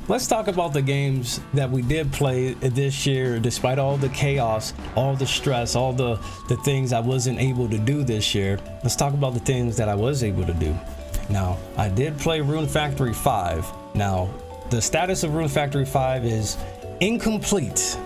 let's talk about the games that we did play this year, despite all the chaos, all the stress, all the things I wasn't able to do this year. Let's talk about the things that I was able to do. Now, I did play Rune Factory 5. Now, the status of Rune Factory 5 is incomplete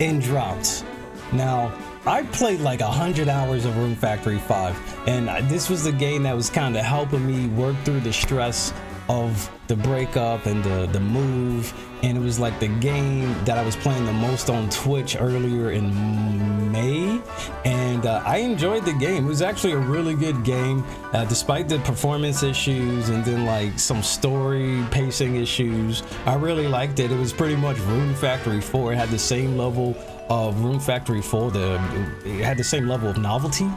and dropped. Now, I played like 100 hours of Rune Factory 5, and this was the game that was kind of helping me work through the stress of the breakup and the move. And it was like the game that I was playing the most on Twitch earlier in May, and I enjoyed the game. It was actually a really good game, despite the performance issues and then like some story pacing issues. I really liked it. It was pretty much Rune Factory 4. It had the same level of Rune Factory 4. It had the same level of novelty.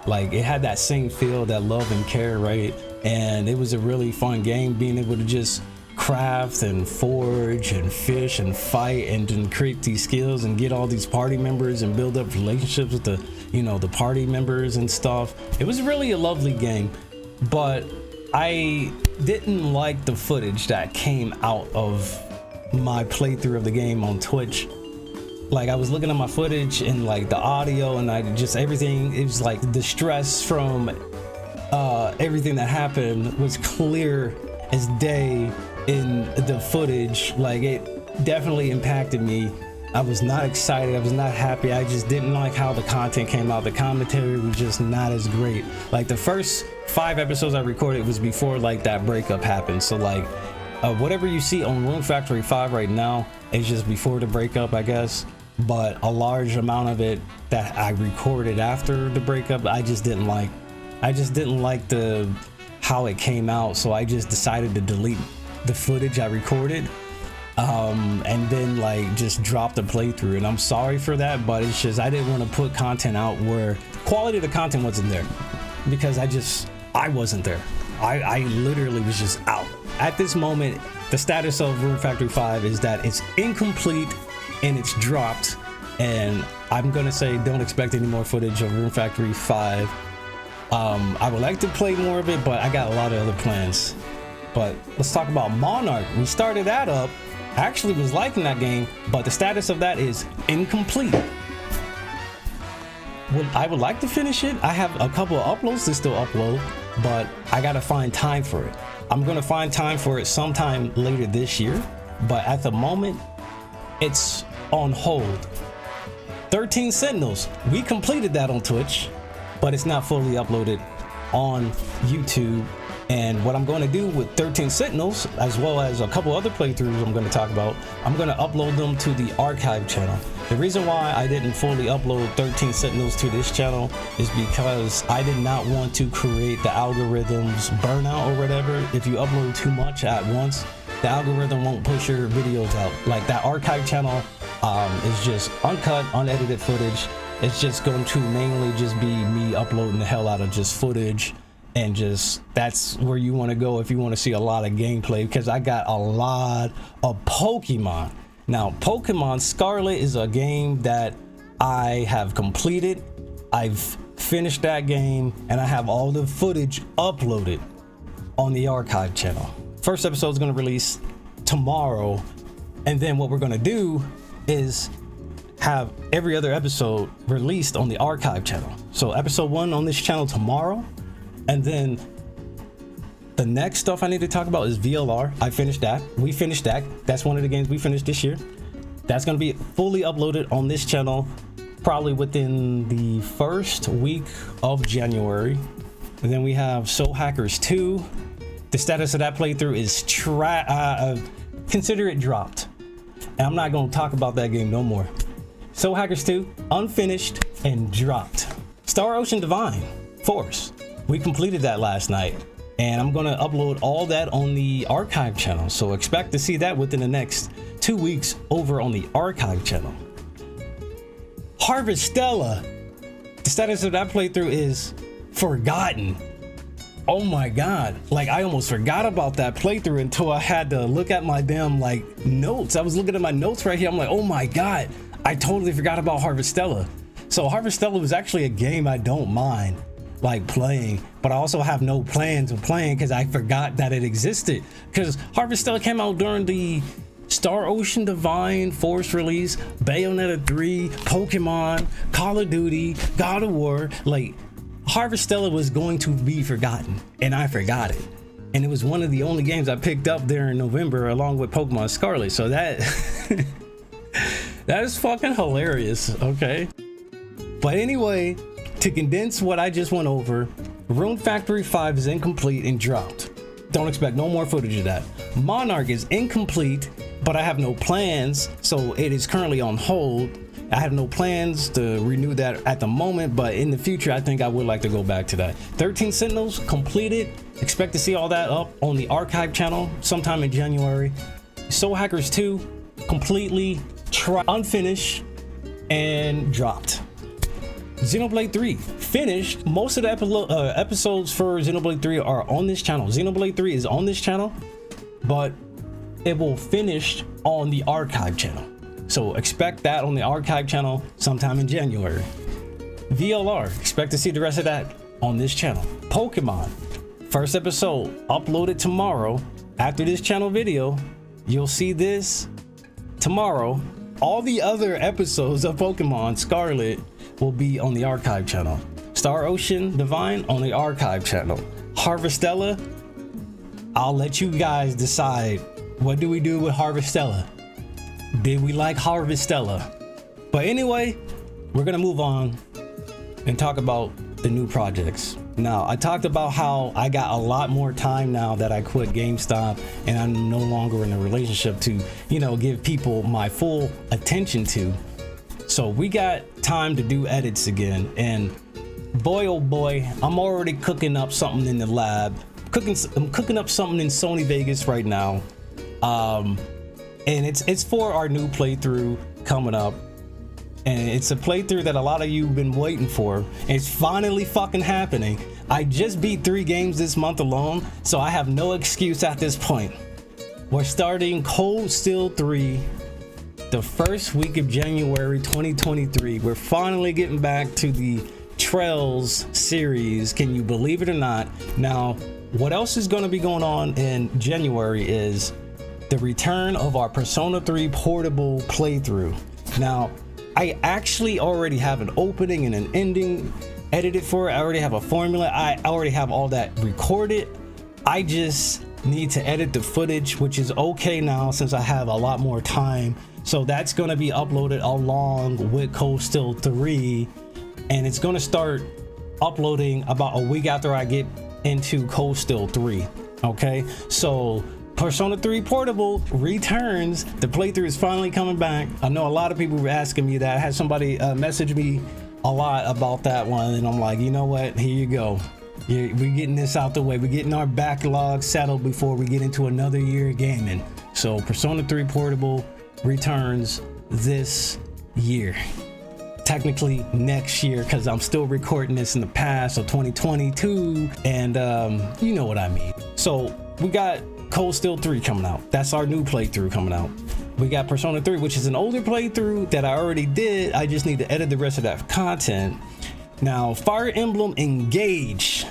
Like, it had that same feel, that love and care, right? And it was a really fun game, being able to just craft and forge and fish and fight and then create these skills and get all these party members and build up relationships with the party members and stuff. It was really a lovely game, but I didn't like the footage that came out of my playthrough of the game on Twitch. Like, I was looking at my footage and like the audio, and everything, it was like the stress from everything that happened was clear as day in the footage. Like, it definitely impacted me. I was not excited, I was not happy. I just didn't like how the content came out. The commentary was just not as great. Like, the first 5 episodes I recorded was before like that breakup happened. So like whatever you see on Rune Factory 5 right now is just before the breakup, I guess. But a large amount of it that I recorded after the breakup, I just didn't like. I just didn't like how it came out, so I just decided to delete the footage I recorded, and then like just drop the playthrough. And I'm sorry for that, but it's just I didn't want to put content out where quality of the content wasn't there, because I wasn't there. I literally was just out. At this moment, the status of Rune Factory 5 is that it's incomplete and it's dropped, and I'm gonna say don't expect any more footage of Rune Factory 5. I would like to play more of it, but I got a lot of other plans. But let's talk about Monarch. We started that up. I actually was liking that game, but the status of that is incomplete. I would like to finish it. I have a couple of uploads to still upload, but I gotta find time for it. I'm gonna find time for it sometime later this year, but at the moment, it's on hold. 13 Sentinels, we completed that on Twitch, but it's not fully uploaded on YouTube. And what I'm going to do with 13 Sentinels, as well as a couple other playthroughs I'm going to talk about, I'm going to upload them to the archive channel. The reason why I didn't fully upload 13 Sentinels to this channel is because I did not want to create the algorithm's burnout or whatever. If you upload too much at once, the algorithm won't push your videos out. Like, that archive channel is just uncut, unedited footage. It's just going to mainly just be me uploading the hell out of just footage, and just that's where you want to go if you want to see a lot of gameplay, because I got a lot of Pokemon. Now, Pokemon Scarlet is a game that I have completed. I've finished that game, and I have all the footage uploaded on the archive channel. First episode is going to release tomorrow, and then what we're going to do is have every other episode released on the archive channel. So episode 1 on this channel tomorrow, and then the next stuff I need to talk about is VLR. I finished that. We finished that. That's one of the games we finished this year. That's going to be fully uploaded on this channel probably within the first week of January. And then we have Soul Hackers 2. The status of that playthrough is consider it dropped, and I'm not going to talk about that game no more. Soul Hackers 2, unfinished and dropped. Star Ocean Divine Force, we completed that last night, and I'm going to upload all that on the archive channel. So expect to see that within the next 2 weeks over on the archive channel. Harvestella, the status of that playthrough is forgotten. Oh my god, like, I almost forgot about that playthrough until I had to look at my damn like notes. I was looking at my notes right here. I'm like, oh my god, I totally forgot about Harvestella. So Harvestella was actually a game I don't mind. like playing, but I also have no plans of playing because I forgot that it existed. Because Harvestella came out during the Star Ocean Divine Force release, Bayonetta 3, Pokemon, Call of Duty, God of War. Like, Harvestella was going to be forgotten, and I forgot it. And it was one of the only games I picked up there in November along with Pokemon Scarlet. So that that is fucking hilarious, okay? But anyway, to condense what I just went over, Rune Factory 5 is incomplete and dropped. Don't expect no more footage of that. Monarch is incomplete, but I have no plans, so it is currently on hold. I have no plans to renew that at the moment, but in the future, I think I would like to go back to that. 13 Sentinels completed. Expect to see all that up on the archive channel sometime in January. Soul Hackers 2 completely unfinished and dropped. Xenoblade 3 finished. Most of the episodes for Xenoblade 3 are on this channel. Xenoblade 3 is on this channel, but it will finish on the archive channel. So expect that on the archive channel sometime in January. VLR, expect to see the rest of that on this channel. Pokemon, first episode uploaded tomorrow. After this channel video, you'll see this tomorrow. All the other episodes of Pokemon Scarlet will be on the archive channel. Star Ocean Divine on the archive channel. Harvestella, I'll let you guys decide. What do we do with Harvestella? Did we like Harvestella? But anyway, we're gonna move on and talk about the new projects. Now, I talked about how I got a lot more time now that I quit GameStop and I'm no longer in a relationship to, you know, give people my full attention to. So we got time to do edits again, and boy oh boy, I'm already cooking up something in the lab. I'm cooking up something in Sony Vegas right now. And it's for our new playthrough coming up, and it's a playthrough that a lot of you have been waiting for. It's finally fucking happening. I just beat 3 games this month alone, so I have no excuse at this point. We're starting Cold Steel 3 the first week of January 2023. We're finally getting back to the Trails series. Can you believe it or not? Now, what else is going to be going on in January is the return of our Persona 3 portable playthrough. Now, I actually already have an opening and an ending edited for it. I already have a formula. I already have all that recorded. I just need to edit the footage, which is okay now since I have a lot more time. So that's going to be uploaded along with Cold Steel 3, and it's going to start uploading about a week after I get into Cold Steel 3. Okay, so Persona 3 Portable returns. The playthrough is finally coming back. I know a lot of people were asking me that. I had somebody message me a lot about that one, and I'm like, you know what? Here you go. We're getting this out the way. We're getting our backlog settled before we get into another year of gaming. So Persona 3 Portable returns this year. Technically next year, because I'm still recording this in the past, so 2022, and you know what I mean. So we got Cold Steel 3 coming out. That's our new playthrough coming out. We got Persona 3, which is an older playthrough that I already did. I just need to edit the rest of that content. Now, Fire Emblem Engage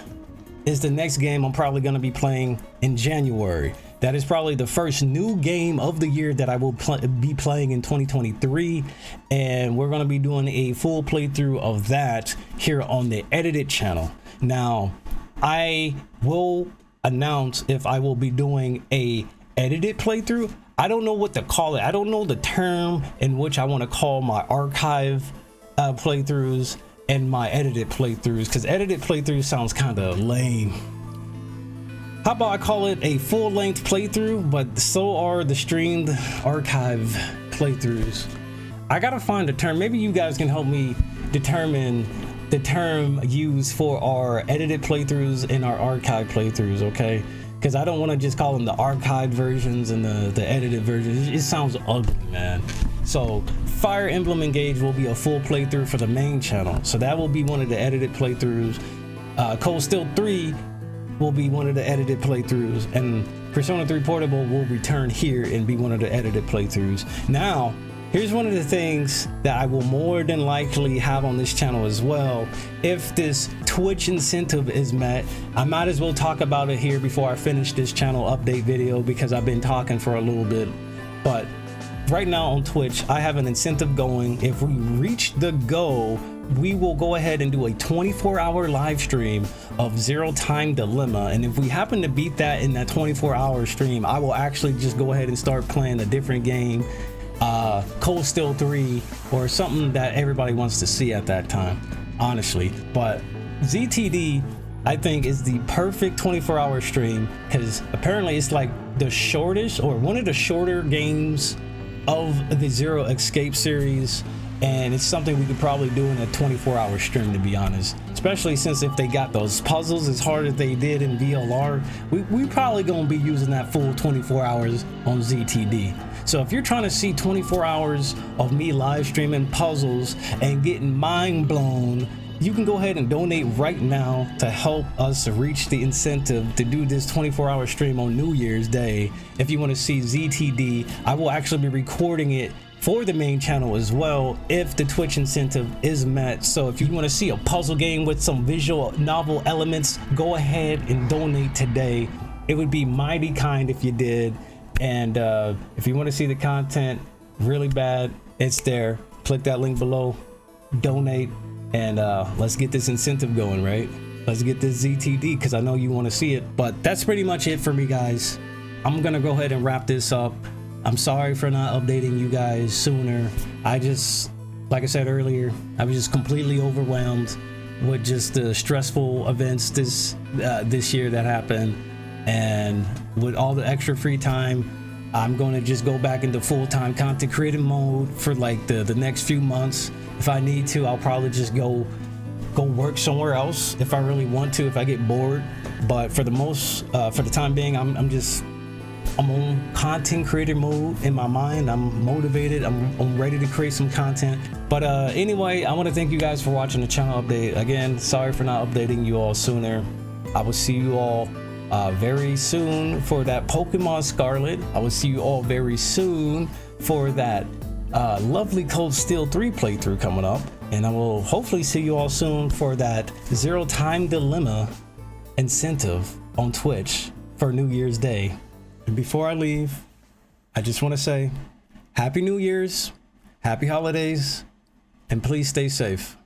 is the next game I'm probably going to be playing in January. That is probably the first new game of the year that I will be playing in 2023, and we're going to be doing a full playthrough of that here on the edited channel. Now, I will announce if I will be doing a edited playthrough. I don't know what to call it. I don't know the term in which I want to call my archive playthroughs and my edited playthroughs, because edited playthrough sounds kind of lame. How about I call it a full-length playthrough, but so are the streamed archive playthroughs. I gotta find a term. Maybe you guys can help me determine the term used for our edited playthroughs and our archive playthroughs, okay? Because I don't want to just call them the archived versions and the edited versions. It sounds ugly, man. So Fire Emblem Engage will be a full playthrough for the main channel, so that will be one of the edited playthroughs. Cold Steel 3 will be one of the edited playthroughs, and Persona 3 Portable will return here and be one of the edited playthroughs. Now, here's one of the things that I will more than likely have on this channel as well. If this Twitch incentive is met, I might as well talk about it here before I finish this channel update video, because I've been talking for a little bit. But right now on Twitch, I have an incentive going. If we reach the goal, we will go ahead and do a 24-hour live stream of Zero Time Dilemma. And if we happen to beat that in that 24-hour stream, I will actually just go ahead and start playing a different game, Cold Steel 3, or something that everybody wants to see at that time, honestly. But ZTD, I think, is the perfect 24-hour stream, because apparently it's like the shortest, or one of the shorter games of the Zero Escape series, and it's something we could probably do in a 24-hour stream, to be honest. Especially since if they got those puzzles as hard as they did in VLR, we probably gonna be using that full 24 hours on ZTD. So if you're trying to see 24 hours of me live streaming puzzles and getting mind blown, you can go ahead and donate right now to help us reach the incentive to do this 24-hour stream on New Year's Day. If you want to see ZTD, I will actually be recording it for the main channel as well if the Twitch incentive is met. So if you want to see a puzzle game with some visual novel elements, go ahead and donate today. It would be mighty kind if you did. And if you want to see the content really bad, it's there. Click that link below, donate, and let's get this incentive going, right? Let's get this ZTD, because I know you want to see it. But that's pretty much it for me, guys. I'm gonna go ahead and wrap this up. I'm sorry for not updating you guys sooner. I just, like I said earlier, I was just completely overwhelmed with just the stressful events this year that happened, and with all the extra free time, I'm going to just go back into full-time content creating mode for like the next few months. If I need to, I'll probably just go work somewhere else if I really want to, if I get bored. But for the time being, I'm on content creator mode in my mind. I'm motivated. I'm ready to create some content. But anyway, I want to thank you guys for watching the channel update. Again, sorry for not updating you all sooner. I will see you all very soon for that Pokemon Scarlet. I will see you all very soon for that lovely Cold Steel 3 playthrough coming up. And I will hopefully see you all soon for that Zero Time Dilemma incentive on Twitch for New Year's Day. And before I leave, I just want to say Happy New Year's, Happy Holidays, and please stay safe.